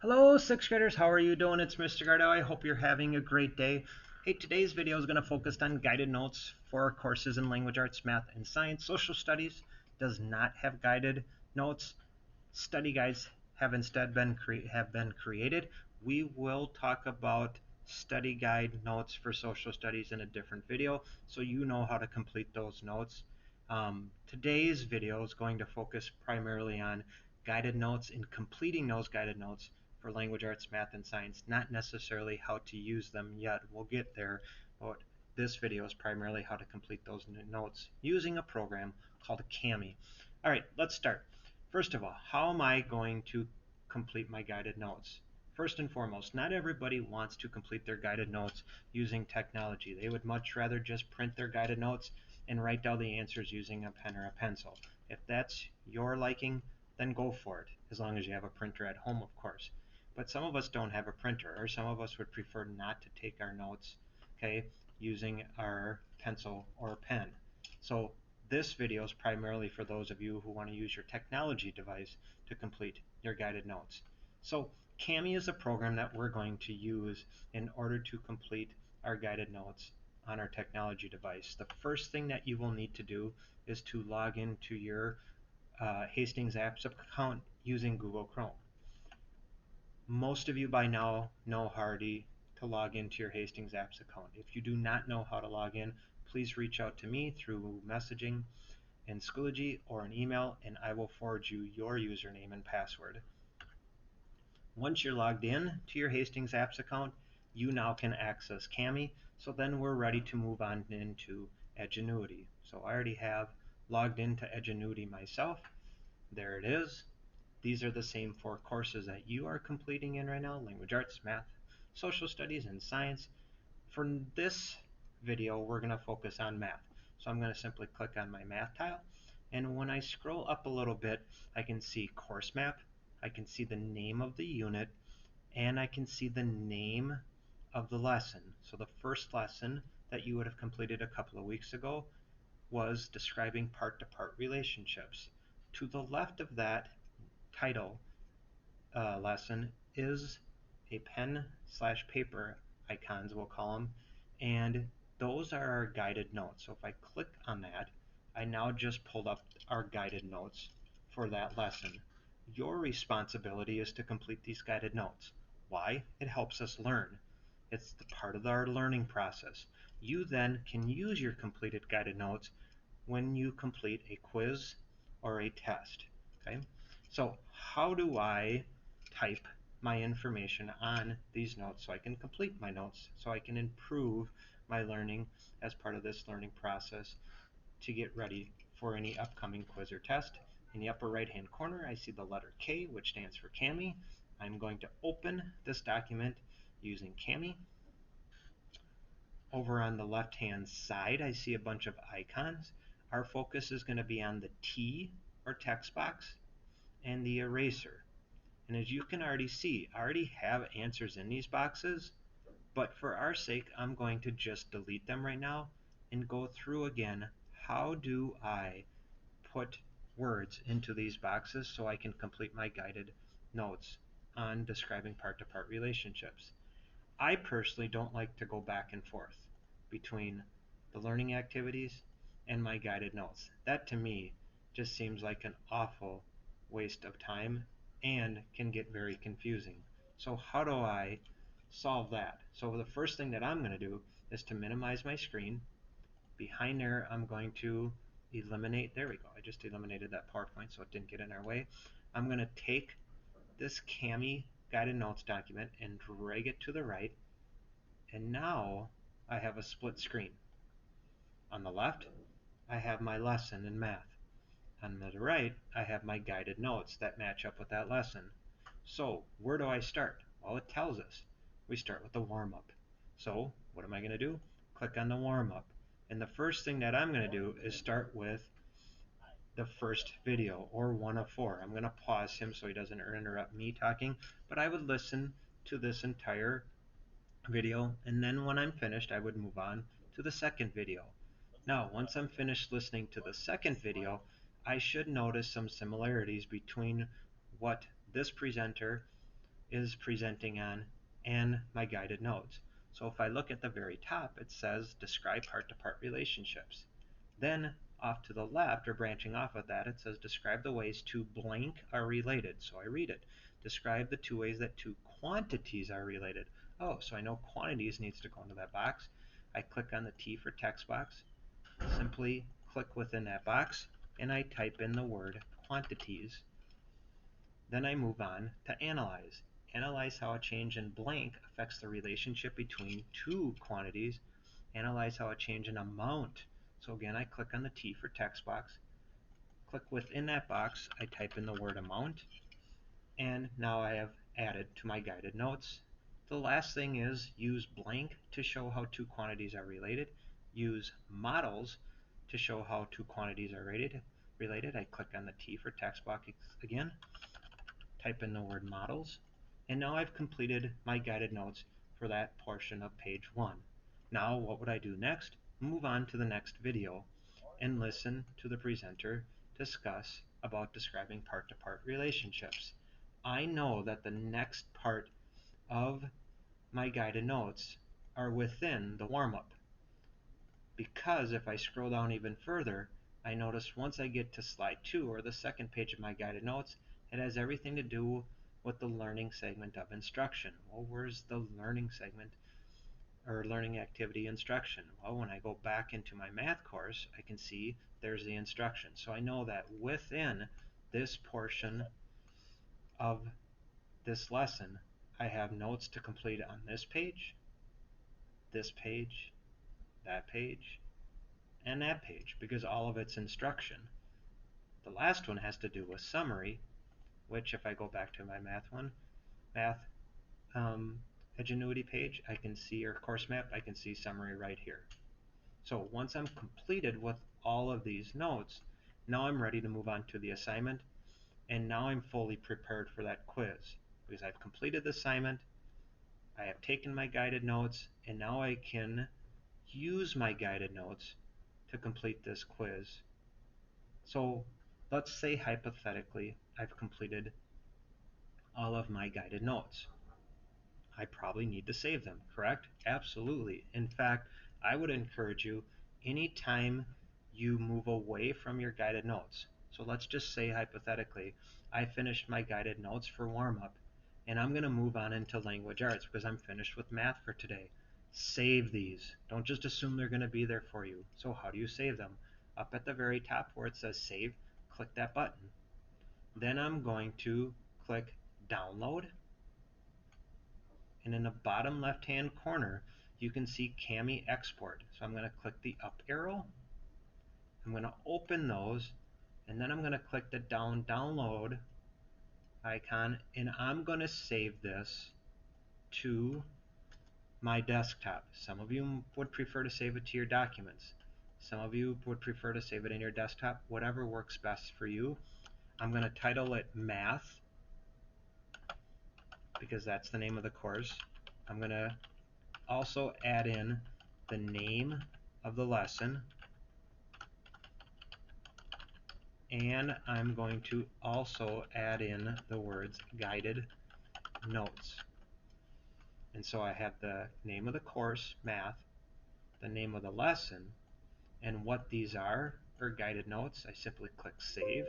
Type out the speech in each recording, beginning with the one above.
Hello, sixth graders. How are you doing? It's Mr. Gardell. I hope you're having a great day. Hey, today's video is going to focus on guided notes for courses in language arts, math, and science. Social studies does not have guided notes. Study guides have instead been created. We will talk about study guide notes for social studies in a different video, so you know how to complete those notes. Today's video is going to focus primarily on guided notes and completing those guided notes for language arts, math, and science, not necessarily how to use them yet. We'll get there, but this video is primarily how to complete those notes using a program called Kami. All right, let's start. First of all, how am I going to complete my guided notes? First and foremost, not everybody wants to complete their guided notes using technology. They would much rather just print their guided notes and write down the answers using a pen or a pencil. If that's your liking, then go for it, as long as you have a printer at home, of course. But some of us don't have a printer, or some of us would prefer not to take our notes, okay, using our pencil or pen. So this video is primarily for those of you who want to use your technology device to complete your guided notes. So Kami is a program that we're going to use in order to complete our guided notes on our technology device. The first thing that you will need to do is to log into your Hastings Apps account using Google Chrome. Most of you by now know already to log into your Hastings Apps account. If you do not know how to log in, please reach out to me through messaging in Schoology or an email, and I will forward you your username and password. Once you're logged in to your Hastings Apps account, you now can access Kami. So then we're ready to move on into Edgenuity. So I already have logged into Edgenuity myself. There it is. These are the same four courses that you are completing in right now: language arts, math, social studies, and science. For this video, we're going to focus on math. So I'm going to simply click on my math tile, and when I scroll up a little bit, I can see course map, I can see the name of the unit, and I can see the name of the lesson. So the first lesson that you would have completed a couple of weeks ago was describing part-to-part relationships. To the left of that title lesson is a pen slash paper icons, we'll call them, and those are our guided notes. So if I click on that, I now just pulled up our guided notes for that lesson. Your responsibility is to complete these guided notes. Why? It helps us learn. It's the part of our learning process. You then can use your completed guided notes when you complete a quiz or a test. Okay? So how do I type my information on these notes so I can complete my notes, so I can improve my learning as part of this learning process to get ready for any upcoming quiz or test? In the upper right hand corner, I see the letter K, which stands for Kami. I'm going to open this document using Kami. Over on the left hand side, I see a bunch of icons. Our focus is going to be on the T or text box and the eraser. And as you can already see, I already have answers in these boxes, but for our sake, I'm going to just delete them right now and go through again. How do I put words into these boxes so I can complete my guided notes on describing part-to-part relationships? I personally don't like to go back and forth between the learning activities and my guided notes. That to me just seems like an awful waste of time and can get very confusing. So how do I solve that? So the first thing that I'm going to do is to minimize my screen. Behind there, I'm going to eliminate, there we go, I just eliminated that PowerPoint so it didn't get in our way. I'm going to take this Kami guided notes document and drag it to the right, and now I have a split screen. On the left, I have my lesson in math. On the right, I have my guided notes that match up with that lesson. So where do I start? Well, it tells us. We start with the warm-up. So what am I going to do? Click on the warm-up. And the first thing that I'm going to do is start with the first video, or one of four. I'm going to pause him so he doesn't interrupt me talking, but I would listen to this entire video, and then when I'm finished, I would move on to the second video. Now, once I'm finished listening to the second video, I should notice some similarities between what this presenter is presenting on and my guided notes. So if I look at the very top, it says describe part-to-part relationships. Then off to the left, or branching off of that, it says describe the ways two blank are related. So I read it. Describe the two ways that two quantities are related. Oh, so I know quantities needs to go into that box. I click on the T for text box, simply click within that box, and I type in the word quantities. Then I move on to analyze. Analyze how a change in blank affects the relationship between two quantities. Analyze how a change in amount. So again, I click on the T for text box. Click within that box, I type in the word amount, and now I have added to my guided notes. The last thing is use blank to show how two quantities are related. Use models to show how two quantities are related. I click on the T for text box again, type in the word models, and now I've completed my guided notes for that portion of page 1. Now what would I do next? Move on to the next video and listen to the presenter discuss about describing part-to-part relationships. I know that the next part of my guided notes are within the warm-up, because if I scroll down even further, I notice once I get to slide 2, or the second page of my guided notes, it has everything to do with the learning segment of instruction. Well, where's the learning segment or learning activity instruction? Well, when I go back into my math course, I can see there's the instruction. So I know that within this portion of this lesson, I have notes to complete on this page, that page, and that page, because all of it's instruction. The last one has to do with summary, which if I go back to my math Edgenuity page, I can see, or course map, I can see summary right here. So once I'm completed with all of these notes, now I'm ready to move on to the assignment, and now I'm fully prepared for that quiz, because I've completed the assignment, I have taken my guided notes, and now I can use my guided notes to complete this quiz. So let's say hypothetically I've completed all of my guided notes. I probably need to save them, correct? Absolutely. In fact, I would encourage you anytime you move away from your guided notes. So let's just say hypothetically, I finished my guided notes for warm-up, and I'm going to move on into language arts because I'm finished with math for today. Save these. Don't just assume they're going to be there for you. So how do you save them? Up at the very top where it says save, click that button. Then I'm going to click download, and in the bottom left hand corner you can see Kami export. So I'm going to click the up arrow, I'm going to open those, and then I'm going to click the download icon, and I'm going to save this to my desktop. Some of you would prefer to save it to your documents. Some of you would prefer to save it in your desktop. Whatever works best for you. I'm going to title it Math, because that's the name of the course. I'm going to also add in the name of the lesson, and I'm going to also add in the words guided notes. And so I have the name of the course, math, the name of the lesson, and what these are guided notes. I simply click save,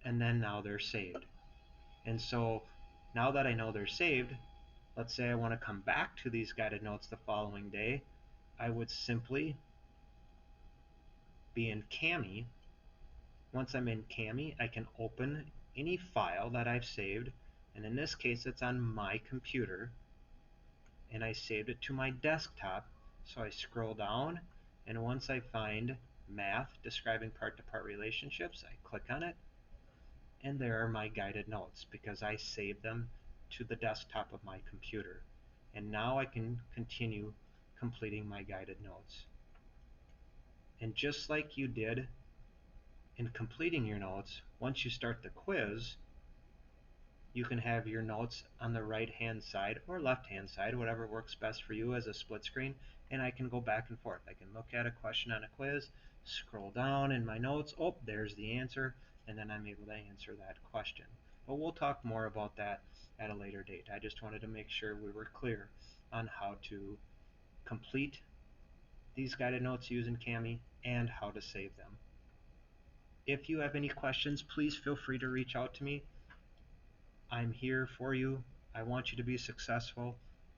and then now they're saved. And so now that I know they're saved, let's say I want to come back to these guided notes the following day, I would simply be in Kami. Once I'm in Kami, I can open any file that I've saved, and in this case it's on my computer, and I saved it to my desktop. So I scroll down, and once I find math describing part-to-part relationships, I click on it, and there are my guided notes because I saved them to the desktop of my computer. And now I can continue completing my guided notes. And just like you did in completing your notes, once you start the quiz, you can have your notes on the right hand side or left hand side, whatever works best for you, as a split screen, and I can go back and forth. I can look at a question on a quiz, scroll down in my notes, oh, there's the answer, and then I'm able to answer that question. but we'll talk more about that at a later date. I just wanted to make sure we were clear on how to complete these guided notes using Kami and how to save them. If you have any questions, please feel free to reach out to me. I'm here for you. I want you to be successful,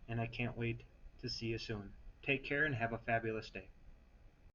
and I can't wait to see you soon. Take care and have a fabulous day.